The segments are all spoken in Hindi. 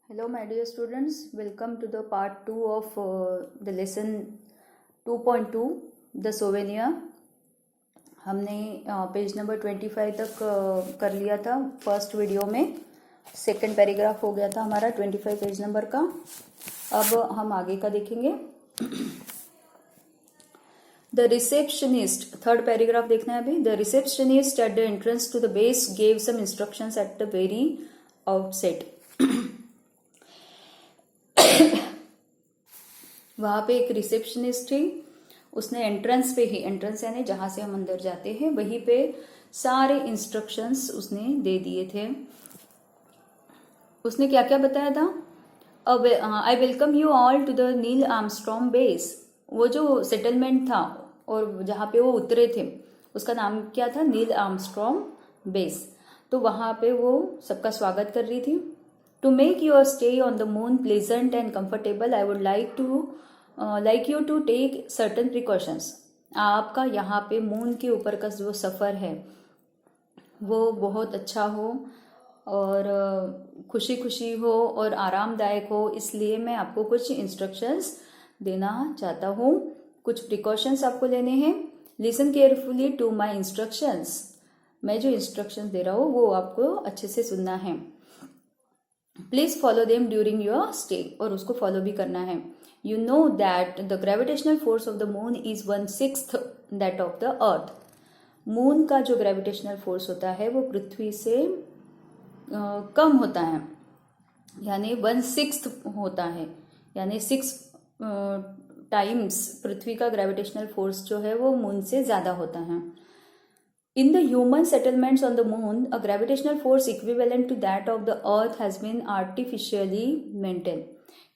Hello my dear students, welcome to the part 2 of the lesson 2.2 the souvenir. हमने पेज नंबर 25 तक कर लिया था फर्स्ट वीडियो में. सेकंड पैराग्राफ हो गया था हमारा 25 पेज नंबर का. अब हम आगे का देखेंगे. The receptionist, थर्ड पैराग्राफ देखना है अभी. The receptionist at the entrance to the base gave some instructions at the very outset. वहाँ पे एक रिसेप्शनिस्ट थी. उसने एंट्रेंस पे ही, एंट्रेंस यानी जहाँ से हम अंदर जाते हैं वहीं पे सारे इंस्ट्रक्शंस उसने दे दिए थे. उसने क्या क्या बताया था? I welcome you all to the Neil Armstrong base. वो जो सेटलमेंट था और जहाँ पे वो उतरे थे उसका नाम क्या था? नील आर्मस्ट्रॉन्ग बेस. तो वहाँ पे वो सबका स्वागत कर रही थी. To make your stay on the moon pleasant and comfortable, I would like you to take certain precautions. आपका यहाँ पे मून के ऊपर का जो सफ़र है वो बहुत अच्छा हो और खुशी खुशी हो और आरामदायक हो, इसलिए मैं आपको कुछ इंस्ट्रक्शंस देना चाहता हूँ. कुछ प्रिकॉशंस आपको लेने हैं. Listen carefully to my instructions. मैं जो इंस्ट्रक्शंस दे रहा हूँ वो आपको अच्छे से सुनना है. Please follow them during your stay. और उसको फॉलो भी करना है. You know that the gravitational force of the moon is 1/6 that of the earth. Moon का जो ग्रेविटेशनल फोर्स होता है वो पृथ्वी से कम होता है, यानी 1/6 होता है, यानी 6 टाइम्स पृथ्वी का ग्रेविटेशनल फोर्स जो है वो मून से ज्यादा होता है. In the human settlements on the moon, a gravitational force equivalent to that of the earth has been artificially maintained.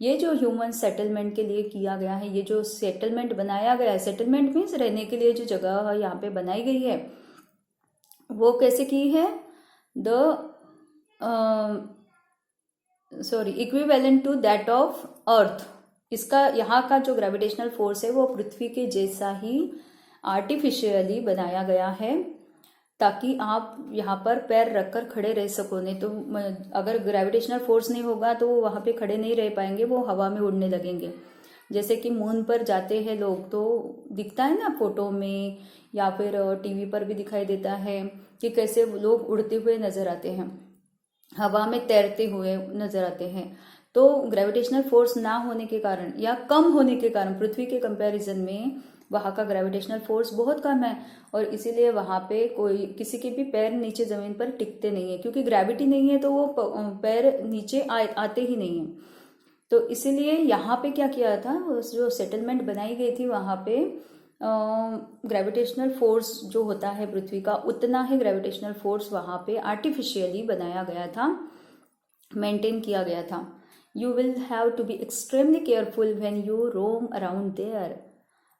ये जो ह्यूमन सेटलमेंट के लिए किया गया है, ये जो सेटलमेंट बनाया गया है, सेटलमेंट मीन्स रहने के लिए जो जगह यहाँ पे बनाई गई है वो कैसे की है? Equivalent to that of earth. इसका यहाँ का जो ग्रेविटेशनल फोर्स है वो पृथ्वी के जैसा ही आर्टिफिशियली बनाया गया है ताकि आप यहाँ पर पैर रखकर खड़े रह सको. नहीं तो अगर ग्रेविटेशनल फोर्स नहीं होगा तो वो वहाँ पे खड़े नहीं रह पाएंगे, वो हवा में उड़ने लगेंगे. जैसे कि मून पर जाते हैं लोग तो दिखता है ना फोटो में या फिर टीवी पर भी दिखाई देता है कि कैसे लोग उड़ते हुए नजर आते हैं, हवा में तैरते हुए नजर आते हैं. तो ग्रेविटेशनल फोर्स ना होने के कारण या कम होने के कारण पृथ्वी के कंपैरिजन में वहाँ का ग्रेविटेशनल फोर्स बहुत कम है और इसीलिए वहाँ पे कोई किसी के भी पैर नीचे जमीन पर टिकते नहीं है, क्योंकि ग्रेविटी नहीं है तो वो पैर नीचे आते ही नहीं है. तो इसीलिए यहाँ पे क्या किया था, जो सेटलमेंट बनाई गई थी वहाँ पे ग्रेविटेशनल फोर्स जो होता है पृथ्वी का उतना ही ग्रेविटेशनल फोर्स वहाँ पे आर्टिफिशियली बनाया गया था, मेंटेन किया गया था. You will have to be extremely careful when you roam around there.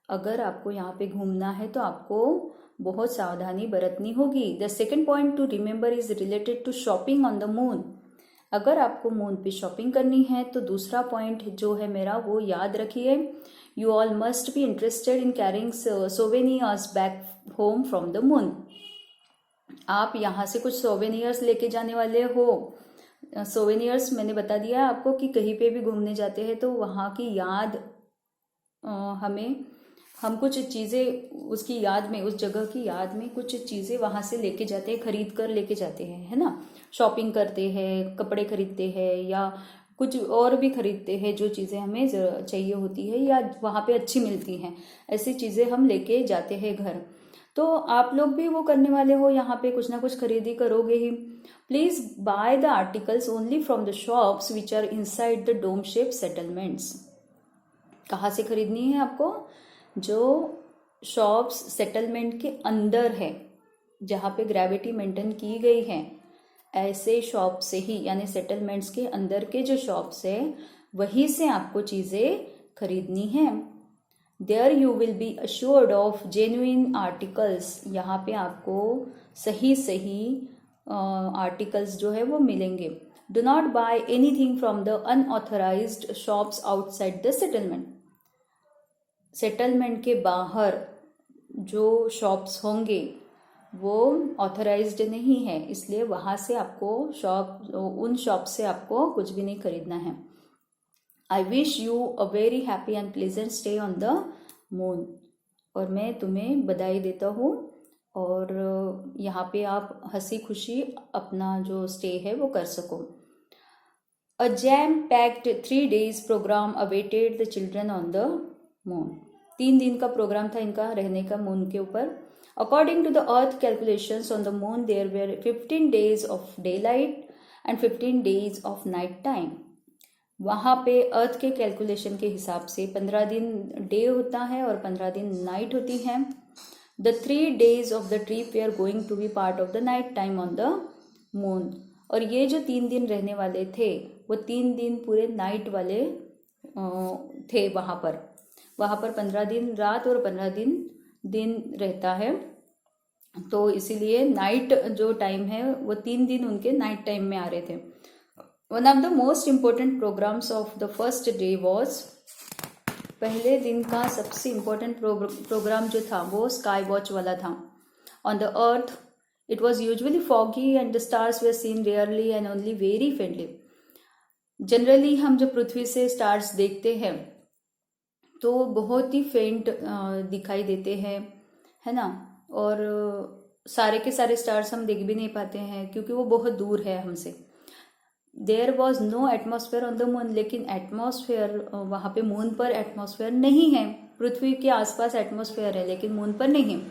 अगर आपको यहाँ पे घूमना है तो आपको बहुत सावधानी बरतनी होगी. The second point to remember is related to shopping on the moon. अगर आपको मून पे शॉपिंग करनी है तो दूसरा पॉइंट जो है मेरा वो याद रखिए. You all must be interested in carrying souvenirs back home from the moon. आप यहाँ से कुछ सोवेनियर्स लेके जाने वाले हो. सोवेनियर्स मैंने बता दिया आपको कि कहीं पे भी घूमने जाते हैं तो वहाँ की याद हम कुछ चीज़ें उसकी याद में, उस जगह की याद में कुछ चीज़ें वहाँ से लेके जाते हैं, खरीद कर लेके जाते हैं, है ना. शॉपिंग करते हैं, कपड़े खरीदते हैं या कुछ और भी खरीदते हैं जो चीज़ें हमें चाहिए होती है या वहाँ पे अच्छी मिलती हैं, ऐसी चीज़ें हम लेके जाते हैं घर. तो आप लोग भी वो करने वाले हो, यहाँ पे कुछ ना कुछ खरीदी करोगे ही. Please by the articles only from the shops which are inside the dome shape settlements. कहाँ से खरीदनी है आपको? जो शॉप्स सेटलमेंट के अंदर है, जहाँ पे ग्रेविटी मेंटेन की गई है, ऐसे शॉप से ही, यानी सेटलमेंट्स के अंदर के जो शॉप्स है वहीं से आपको चीज़ें खरीदनी है. There you will be assured of genuine articles. यहाँ पे आपको सही आर्टिकल्स जो है वो मिलेंगे. Do not buy anything from the unauthorised shops outside the settlement. Settlement के बाहर जो शॉप्स होंगे वो ऑथराइज्ड नहीं है, इसलिए वहाँ से आपको उन शॉप से आपको कुछ भी नहीं खरीदना है। I wish you a very happy and pleasant stay on the moon. और मैं तुम्हें बधाई देता हूँ, और यहाँ पे आप हंसी खुशी अपना जो स्टे है वो कर सको। A jam packed 3 days programme awaited the children on the moon. 3 दिन का प्रोग्राम था इनका रहने का मून के ऊपर। According to the earth calculations on the moon there were 15 days of daylight and 15 days of night time. वहाँ पे अर्थ के कैलकुलेशन के हिसाब से 15 दिन डे होता है और 15 दिन नाइट होती है। The 3 days of the trip we are going to be part of the night time on the moon. और ये जो 3 दिन रहने वाले थे वो 3 दिन पूरे नाइट वाले थे वहाँ पर 15 दिन रात और 15 दिन रहता है, तो इसीलिए नाइट जो टाइम है वो 3 दिन उनके नाइट टाइम में आ रहे थे। One of the most important programmes of the first day was, पहले दिन का सबसे इम्पोर्टेंट प्रोग्राम जो था वो स्काई वॉच वाला था। On the earth it was usually foggy and the stars were seen rarely and only very faintly. Generally हम जब पृथ्वी से स्टार्स देखते हैं तो बहुत ही फेंट दिखाई देते हैं, है ना, और सारे के सारे स्टार्स हम देख भी नहीं पाते हैं क्योंकि वो बहुत दूर है हमसे। There was no atmosphere on the moon, लेकिन एटमॉस्फेयर वहाँ पे मून पर एटमॉस्फेयर नहीं है। पृथ्वी के आसपास एटमॉस्फेयर है लेकिन मून पर नहीं है।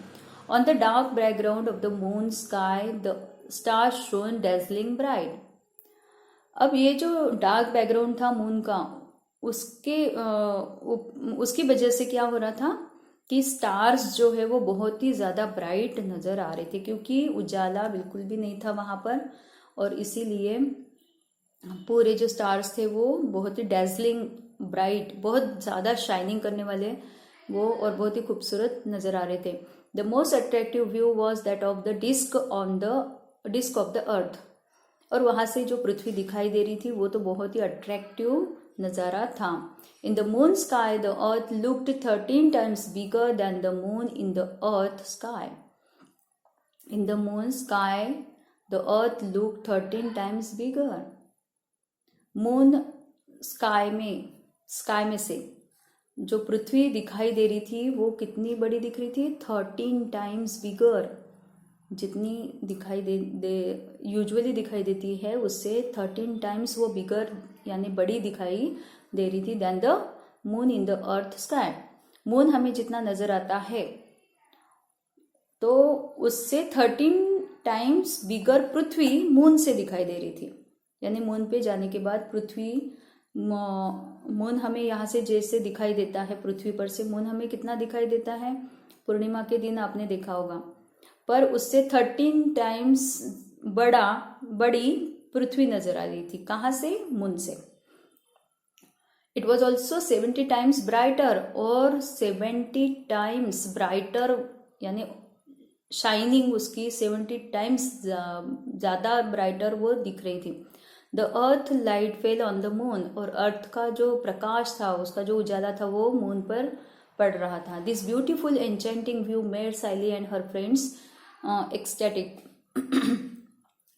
On the dark background of the moon sky the stars shown dazzling bright. अब ये जो डार्क बैकग्राउंड था मून का, उसकी वजह से क्या हो रहा था कि स्टार्स जो है वो बहुत ही ज़्यादा ब्राइट नज़र आ रहे थे, क्योंकि उजाला बिल्कुल भी नहीं था वहाँ पर, और इसीलिए पूरे जो स्टार्स थे वो बहुत ही डेजलिंग ब्राइट, बहुत ज़्यादा शाइनिंग करने वाले वो, और बहुत ही खूबसूरत नज़र आ रहे थे। The most attractive view was that of the disc of the earth. और वहाँ से जो पृथ्वी दिखाई दे रही थी वो तो बहुत ही अट्रैक्टिव नज़ारा था। In the moon sky the earth looked 13 times bigger than the moon in the earth sky. In the moon sky the earth look 13 times bigger. Moon sky में से जो पृथ्वी दिखाई दे रही थी वो कितनी बड़ी दिख रही थी? 13 times बिगर। जितनी यूजुअली दिखाई देती है उससे 13 times वो बिगर यानी बड़ी दिखाई दे रही थी than the moon in the earth sky. Moon हमें जितना नजर आता है तो उससे 13 times बिगर पृथ्वी मून से दिखाई दे रही थी। यानी मून पे जाने के बाद मून हमें यहाँ से जैसे दिखाई देता है, पृथ्वी पर से मून हमें कितना दिखाई देता है? पूर्णिमा के दिन आपने देखा होगा, पर उससे 13 times बड़ी पृथ्वी नजर आ रही थी। कहाँ से? मून से। It was also 70 times brighter, और 70 times ब्राइटर यानी शाइनिंग उसकी 70 times ज़्यादा ब्राइटर वो दिख रही थी। The earth light fell on the moon, और अर्थ का जो प्रकाश था, उसका जो उजाला था वो मून पर पड़ रहा था। This beautiful enchanting view made Saili and her friends ecstatic.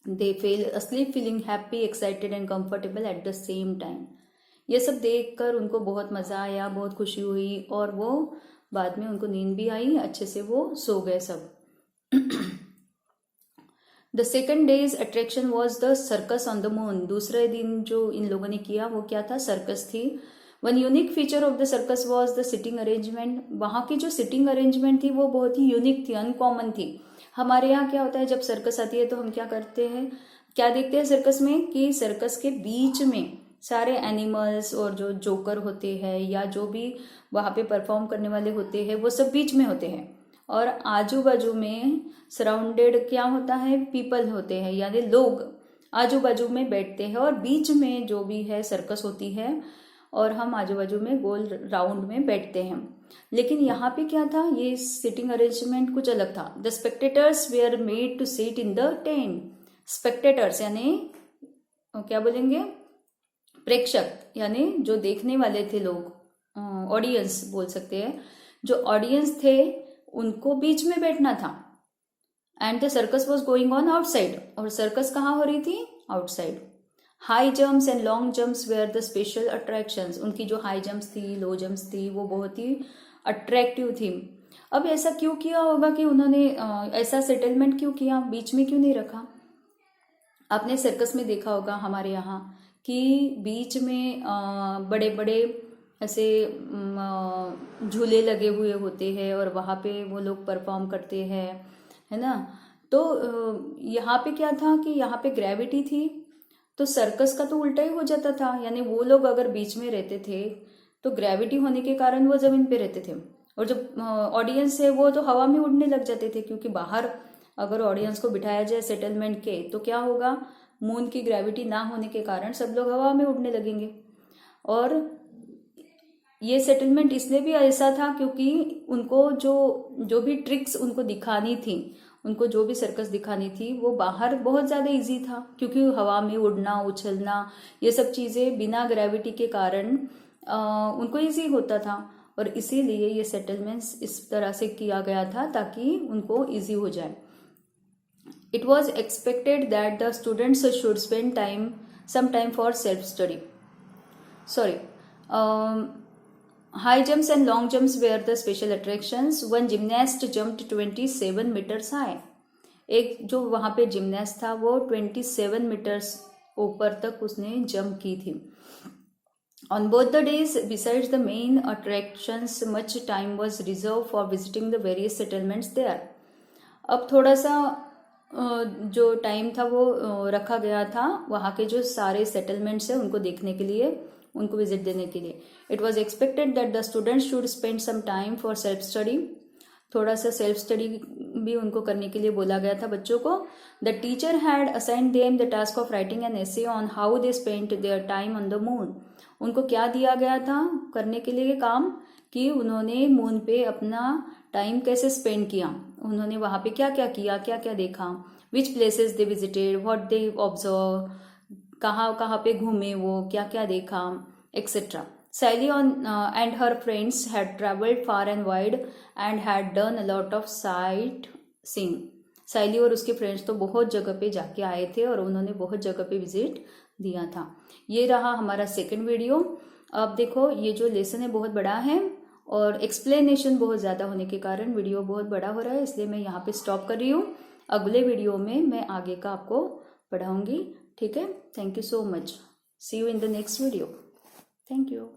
They fell asleep feeling happy, excited and comfortable at the same time. ये सब देखकर उनको बहुत मज़ा आया, बहुत खुशी हुई, और वो बाद में उनको नींद भी आई, अच्छे से वो सो गए सब। The second days attraction was the circus on the moon. दूसरे दिन जो इन लोगों ने किया वो क्या था? सर्कस थी। One unique feature of the circus was the sitting arrangement. वहाँ की जो सिटिंग अरेंजमेंट थी वो बहुत ही यूनिक थी, अनकॉमन थी। हमारे यहाँ क्या होता है, जब सर्कस आती है तो हम क्या करते हैं, क्या देखते हैं सर्कस में, कि सर्कस के बीच में सारे एनिमल्स और जो जोकर होते हैं या जो भी वहाँ पे परफॉर्म करने वाले होते हैं वो सब बीच में होते हैं, और आजू बाजू में सराउंडेड क्या होता है? पीपल होते हैं, यानी लोग आजू बाजू में बैठते हैं, और बीच में जो भी है सर्कस होती है, और हम आजू बाजू में गोल राउंड में बैठते हैं। लेकिन यहाँ पे क्या था? ये सिटिंग अरेंजमेंट कुछ अलग था। The spectators were made to sit in the tent. Spectators यानी क्या बोलेंगे? प्रेक्षक, यानी जो देखने वाले थे लोग, ऑडियंस बोल सकते हैं। जो ऑडियंस थे उनको बीच में बैठना था, and the circus was going on outside, और सर्कस कहाँ हो रही थी? Outside. High jumps and long jumps were the special attractions, उनकी जो हाई जंप्स थी, लो जंप्स थी, वो बहुत ही अट्रैक्टिव थी। अब ऐसा क्यों किया होगा कि उन्होंने ऐसा सेटलमेंट क्यों किया, बीच में क्यों नहीं रखा? आपने सर्कस में देखा होगा हमारे यहाँ कि बीच में बड़े बड़े ऐसे झूले लगे हुए होते हैं और वहाँ पे वो लोग परफॉर्म करते हैं, है ना। तो यहाँ पे क्या था कि यहाँ पे ग्रेविटी थी, तो सर्कस का तो उल्टा ही हो जाता था, यानी वो लोग अगर बीच में रहते थे तो ग्रेविटी होने के कारण वो जमीन पे रहते थे, और जो ऑडियंस है वो तो हवा में उड़ने लग जाते थे, क्योंकि बाहर अगर ऑडियंस को बिठाया जाए सेटलमेंट के तो क्या होगा, मून की ग्रेविटी ना होने के कारण सब लोग हवा में उड़ने लगेंगे। और ये सेटलमेंट इसलिए भी ऐसा था क्योंकि उनको जो भी ट्रिक्स उनको दिखानी थी, उनको जो भी सर्कस दिखानी थी वो बाहर बहुत ज़्यादा इजी था, क्योंकि हवा में उड़ना, उछलना, ये सब चीज़ें बिना ग्रेविटी के कारण उनको इजी होता था, और इसीलिए ये सेटलमेंट्स इस तरह से किया गया था ताकि उनको इजी हो जाए। It was expected that the students should spend some time for self-study. Sorry. High jumps and long jumps were the special attractions. One gymnast jumped 27 meters high. एक जो वहाँ पे जिमनास्ट था वो 27 मीटर्स ऊपर तक उसने जंप की थी। On both the days, besides the main attractions, much time was reserved for visiting the various settlements there. अब थोड़ा सा जो टाइम था वो रखा गया था वहाँ के जो सारे सेटलमेंट्स हैं उनको देखने के लिए, उनको विजिट देने के लिए। It was expected that the students should spend some time for self study, थोड़ा सा सेल्फ स्टडी भी उनको करने के लिए बोला गया था बच्चों को। The teacher had assigned them the task of writing an essay on how they spent their time on the moon. उनको क्या दिया गया था करने के लिए काम, कि उन्होंने मून पे अपना टाइम कैसे स्पेंड किया, उन्होंने वहाँ पे क्या क्या किया, क्या क्या देखा, which places they visited, what they observe, कहाँ कहाँ पे घूमे वो, क्या क्या देखा, etcetera. Sally and her friends had traveled far and wide and had done a lot of sightseeing. सैली और उसके फ्रेंड्स तो बहुत जगह पे जाके आए थे और उन्होंने बहुत जगह पे विजिट दिया था। ये रहा हमारा सेकंड वीडियो। अब देखो ये जो लेसन है बहुत बड़ा है और एक्सप्लेनेशन बहुत ज़्यादा होने के कारण वीडियो बहुत बड़ा हो रहा है, इसलिए मैं यहाँ पे स्टॉप कर रही हूँ। अगले वीडियो में मैं आगे का आपको पढ़ाऊँगी, ठीक है। Thank you so much, see you in the next video. Thank you.